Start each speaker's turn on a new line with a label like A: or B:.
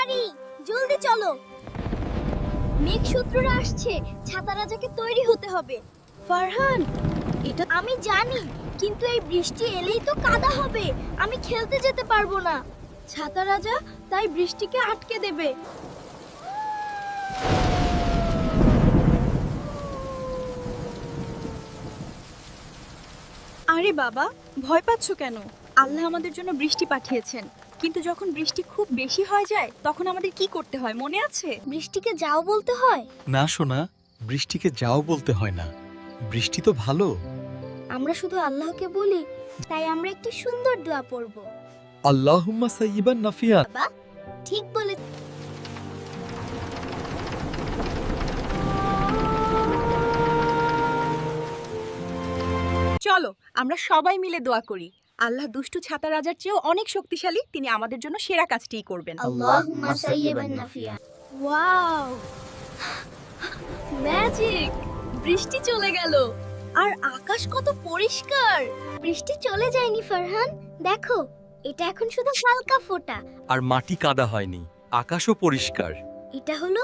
A: তাড়াতাড়ি জলদি চলো, মেঘশত্রুরা আসছে, ছাতা রাজাকে তৈরি হতে হবে। ফারহান, এটা আমি জানি, কিন্তু এই বৃষ্টি এলেই তো কাদা হবে, আমি খেলতে যেতে পারবো না। ছাতা রাজা তাই বৃষ্টিকে আটকে দেবে।
B: আরে বাবা, ভয় পাচ্ছ কেন? আল্লাহ আমাদের জন্য বৃষ্টি পাঠিয়েছেন, কিন্তু যখন বৃষ্টি খুব বেশি হয়ে যায় তখন আমাদের কি করতে হয় মনে আছে?
A: বৃষ্টিকে যাও বলতে হয়।
C: না সোনা, বৃষ্টিকে যাও বলতে হয় না, বৃষ্টি তো ভালো।
A: আমরা শুধু আল্লাহকে বলি, তাই আমরা একটি সুন্দর দোয়া পড়ব।
C: আল্লাহুম্মা সাইয়িবান নাফিয়া।
A: বাবা ঠিক বলে।
B: চলো আমরা সবাই মিলে দোয়া করি। আল্লাহ দুষ্টু ছাতা রাজার চেয়েও অনেক শক্তিশালী, তিনি আমাদের জন্য সেরা কাজটিই করবেন।
A: আল্লাহুম্মা সাইয়্যিবান নাফিয়া। Wow, magic! বৃষ্টি চলে গেল আর আকাশ কত পরিষ্কার। বৃষ্টি চলে যায়নি ফারহান, দেখো এটা এখন শুধু হালকা ফোঁটা।
C: আর মাটি কাদা হয়নি, আকাশও পরিষ্কার।
A: এটা হলো